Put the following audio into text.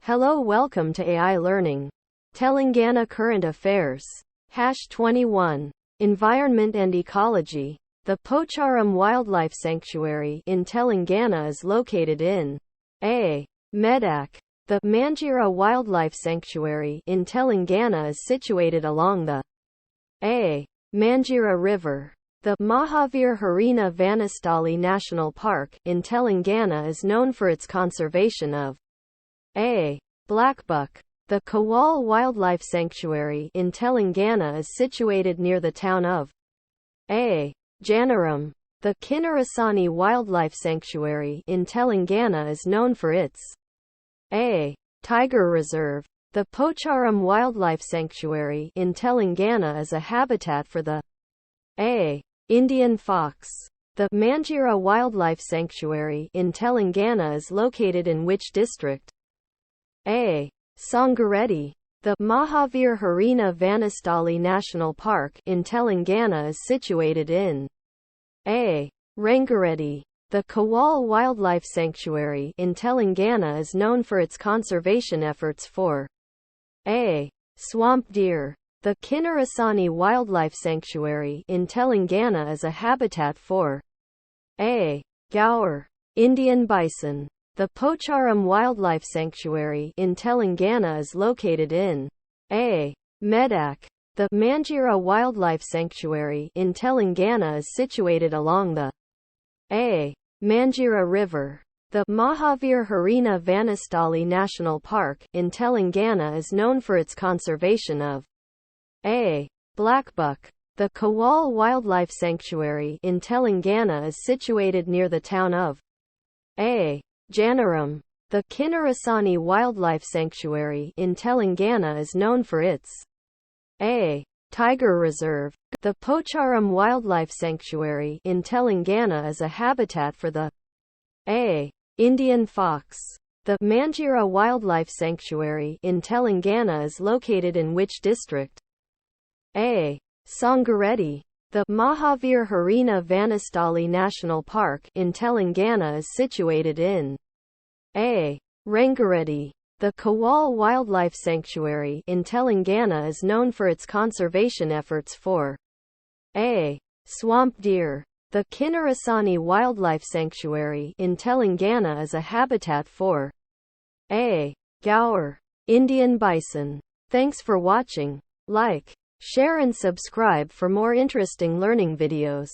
Hello, welcome to AI Learning. Telangana Current Affairs. #21. Environment and Ecology. The Pocharam Wildlife Sanctuary in Telangana is located in A. Medak. The Manjira Wildlife Sanctuary in Telangana is situated along the A. Manjira River. The Mahavir Harina Vanastali National Park in Telangana is known for its conservation of A. Blackbuck. The Kawal Wildlife Sanctuary in Telangana is situated near the town of A. Janaram. The Kinnarasani Wildlife Sanctuary in Telangana is known for its A. Tiger Reserve. The Pocharam Wildlife Sanctuary in Telangana is a habitat for the A. Indian fox. The Manjira Wildlife Sanctuary in Telangana is located in which district? A. Sangareddy. The Mahavir Harina Vanastali National Park in Telangana is situated in A. Rangareddy. The Kawal Wildlife Sanctuary in Telangana is known for its conservation efforts for A. Swamp deer. The Kinnarasani Wildlife Sanctuary in Telangana is a habitat for A. Gaur. Indian bison. The Pocharam Wildlife Sanctuary in Telangana is located in A. Medak. The Manjira Wildlife Sanctuary in Telangana is situated along the A. Manjira River. The Mahavir Harina Vanastali National Park in Telangana is known for its conservation of A. Blackbuck. The Kawal Wildlife Sanctuary in Telangana is situated near the town of A. Janaram. The Kinnarasani Wildlife Sanctuary in Telangana is known for its A. Tiger Reserve. The Pocharam Wildlife Sanctuary in Telangana is a habitat for the A. Indian fox. The Manjira Wildlife Sanctuary in Telangana is located in which district? A. Sangareddy. The Mahavir Harina Vanastali National Park in Telangana is situated in A. Rangareddy. The Kawal Wildlife Sanctuary in Telangana is known for its conservation efforts for A. Swamp deer. The Kinnarasani Wildlife Sanctuary in Telangana is a habitat for A. Gaur. Indian bison. Thanks for watching. Like, share and subscribe for more interesting learning videos.